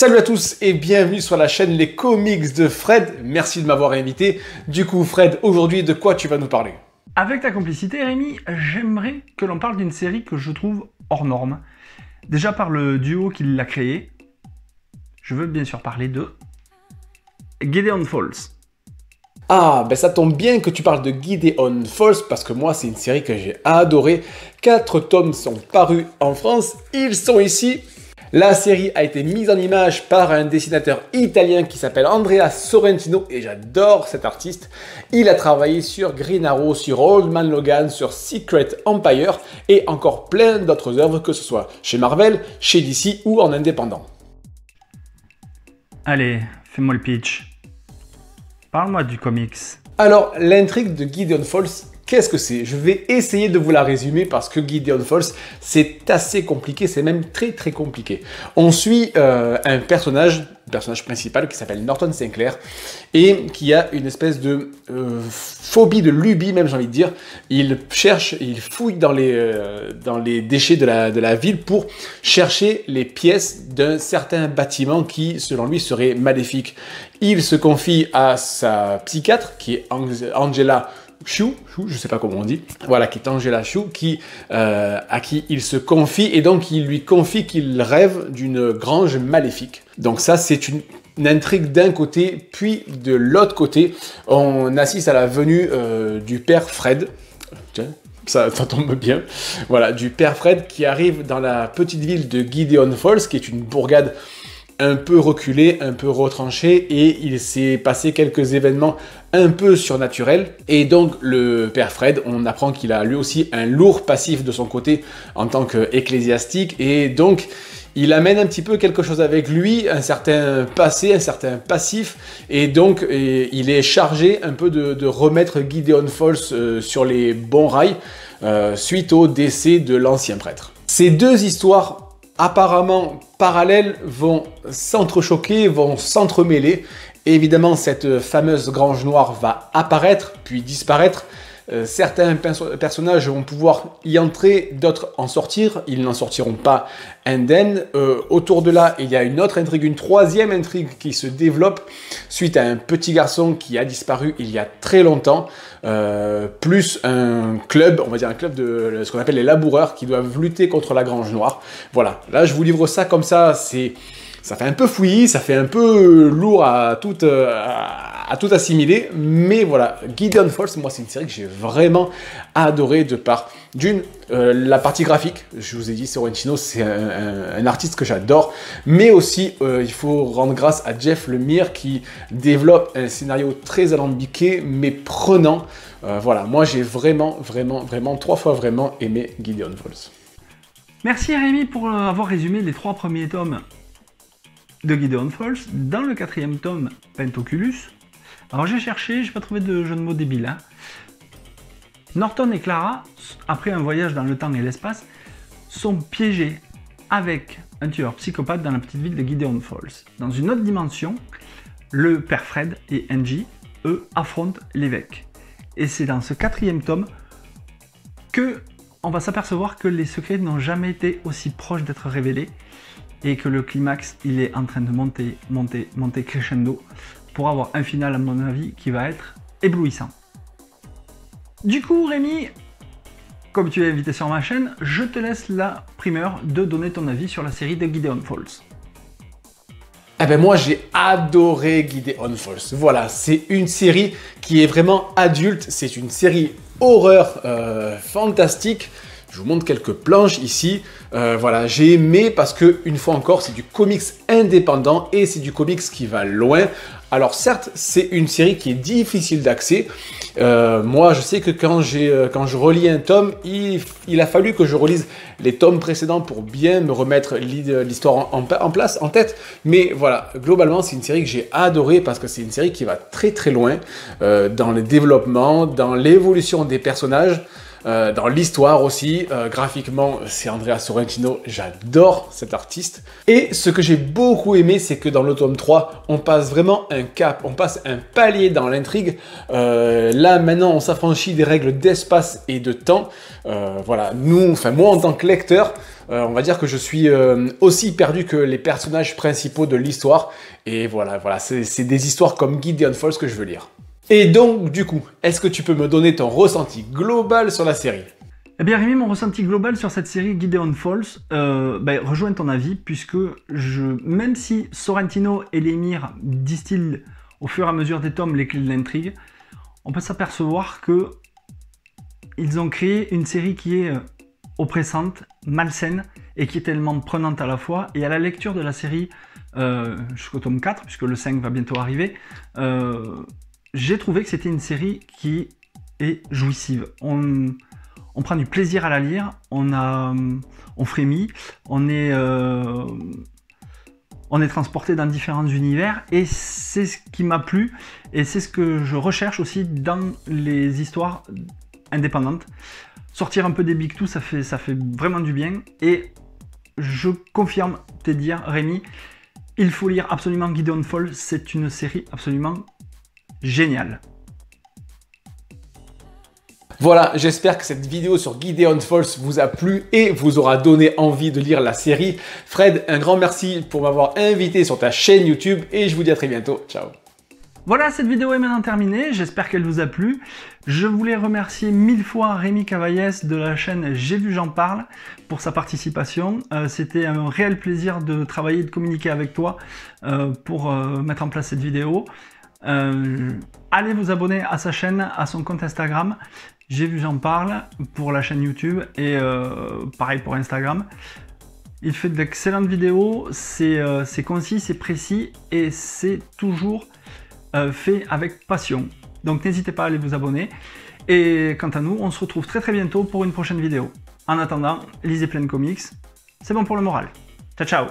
Salut à tous et bienvenue sur la chaîne Les Comics de Fred. Merci de m'avoir invité. Du coup, Fred, aujourd'hui, de quoi tu vas nous parler? Avec ta complicité, Rémi, j'aimerais que l'on parle d'une série que je trouve hors norme. Déjà par le duo qui l'a créée. Je veux bien sûr parler de Gideon Falls. Ah, ben ça tombe bien que tu parles de Gideon Falls parce que moi, c'est une série que j'ai adorée. 4 tomes sont parus en France, ils sont ici. La série a été mise en image par un dessinateur italien qui s'appelle Andrea Sorrentino et j'adore cet artiste. Il a travaillé sur Green Arrow, sur Old Man Logan, sur Secret Empire et encore plein d'autres œuvres, que ce soit chez Marvel, chez DC ou en indépendant. Allez, fais-moi le pitch. Parle-moi du comics. Alors, l'intrigue de Gideon Falls, qu'est-ce que c'est? Je vais essayer de vous la résumer parce que Gideon Falls, c'est assez compliqué, c'est même très compliqué. On suit un personnage principal qui s'appelle Norton Sinclair et qui a une espèce de phobie, de lubie même, j'ai envie de dire. Il cherche, il fouille dans les déchets de la ville pour chercher les pièces d'un certain bâtiment qui, selon lui, serait maléfique. Il se confie à sa psychiatre qui est Angela Chou, je sais pas comment on dit, voilà, qui est Angela Chou, à qui il se confie, et donc il lui confie qu'il rêve d'une grange maléfique. Donc ça, c'est une intrigue d'un côté, puis de l'autre côté, on assiste à la venue du père Fred. Tiens, ça tombe bien. Voilà, du père Fred qui arrive dans la petite ville de Gideon Falls, qui est une bourgade un peu reculé, un peu retranché, et il s'est passé quelques événements un peu surnaturels. Et donc le père Fred, on apprend qu'il a lui aussi un lourd passif de son côté en tant qu'ecclésiastique, et donc il amène un petit peu quelque chose avec lui, un certain passé, un certain passif, et donc il est chargé un peu de remettre Gideon Falls sur les bons rails suite au décès de l'ancien prêtre. Ces deux histoires apparemment parallèles vont s'entrechoquer, vont s'entremêler. Évidemment, cette fameuse grange noire va apparaître, puis disparaître. Certains personnages vont pouvoir y entrer, d'autres en sortir. Ils n'en sortiront pas indemnes. Autour de là, il y a une autre intrigue, une troisième intrigue qui se développe suite à un petit garçon qui a disparu il y a très longtemps, plus un club, on va dire un club de ce qu'on appelle les laboureurs qui doivent lutter contre la grange noire. Voilà, là je vous livre ça comme ça, ça fait un peu fouillis, ça fait un peu lourd à tout assimiler, mais voilà, Gideon Falls, moi c'est une série que j'ai vraiment adorée de par, la partie graphique, je vous ai dit, Sorrentino, c'est un artiste que j'adore, mais aussi il faut rendre grâce à Jeff Lemire qui développe un scénario très alambiqué, mais prenant. Voilà, moi j'ai vraiment 3 fois vraiment aimé Gideon Falls. Merci Rémi pour avoir résumé les 3 premiers tomes de Gideon Falls. Dans le 4e tome, Pentoculus. Alors j'ai cherché, j'ai pas trouvé de jeu de mots débile. Hein. Norton et Clara, après un voyage dans le temps et l'espace, sont piégés avec un tueur psychopathe dans la petite ville de Gideon Falls. Dans une autre dimension, le père Fred et Angie, eux, affrontent l'évêque. Et c'est dans ce 4e tome que on va s'apercevoir que les secrets n'ont jamais été aussi proches d'être révélés et que le climax, il est en train de monter crescendo pour avoir un final, à mon avis, qui va être éblouissant. Du coup, Rémi, comme tu es invité sur ma chaîne, je te laisse la primeur de donner ton avis sur la série de Gideon Falls. Eh ben moi j'ai adoré Gideon Falls. Voilà, c'est une série qui est vraiment adulte, c'est une série horreur fantastique. Je vous montre quelques planches ici. Voilà, j'ai aimé parce que, une fois encore, c'est du comics indépendant et c'est du comics qui va loin. Alors certes, c'est une série qui est difficile d'accès. Moi, je sais que quand je relis un tome, il a fallu que je relise les tomes précédents pour bien me remettre l'histoire en place, en tête. Mais voilà, globalement, c'est une série que j'ai adorée parce que c'est une série qui va très loin dans le développement, dans l'évolution des personnages. dans l'histoire aussi. Graphiquement, c'est Andrea Sorrentino, j'adore cet artiste. Et ce que j'ai beaucoup aimé, c'est que dans le tome 3, on passe vraiment un cap, on passe un palier dans l'intrigue. Là, maintenant, on s'affranchit des règles d'espace et de temps. Voilà, moi en tant que lecteur, on va dire que je suis aussi perdu que les personnages principaux de l'histoire. Et voilà, c'est des histoires comme Gideon Falls que je veux lire. Et donc, du coup, est-ce que tu peux me donner ton ressenti global sur la série? Eh bien Rémi, mon ressenti global sur cette série Gideon Falls rejoint ton avis, puisque même si Sorrentino et l'émir distillent au fur et à mesure des tomes les clés de l'intrigue, on peut s'apercevoir que ils ont créé une série qui est oppressante, malsaine, et qui est tellement prenante à la fois. Et à la lecture de la série jusqu'au tome 4, puisque le 5 va bientôt arriver, j'ai trouvé que c'était une série qui est jouissive. On prend du plaisir à la lire, on frémit, on est transporté dans différents univers, et c'est ce qui m'a plu, et c'est ce que je recherche aussi dans les histoires indépendantes. Sortir un peu des Big Two, ça fait vraiment du bien, et je confirme te dire, Rémi, il faut lire absolument Gideon Falls, c'est une série absolument géniale. Voilà, j'espère que cette vidéo sur Gideon Falls vous a plu et vous aura donné envie de lire la série. Fred, un grand merci pour m'avoir invité sur ta chaîne YouTube et je vous dis à très bientôt. Ciao. Voilà, cette vidéo est maintenant terminée, j'espère qu'elle vous a plu. Je voulais remercier 1000 fois Rémi Cavaillès de la chaîne J'ai vu, j'en parle pour sa participation. C'était un réel plaisir de travailler et de communiquer avec toi pour mettre en place cette vidéo. Allez vous abonner à sa chaîne, à son compte Instagram. J'ai vu, j'en parle pour la chaîne YouTube et pareil pour Instagram. Il fait d'excellentes vidéos, c'est concis, c'est précis et c'est toujours fait avec passion. Donc n'hésitez pas à aller vous abonner. Et quant à nous, on se retrouve très très bientôt pour une prochaine vidéo. En attendant, lisez plein de comics. C'est bon pour le moral. Ciao ciao.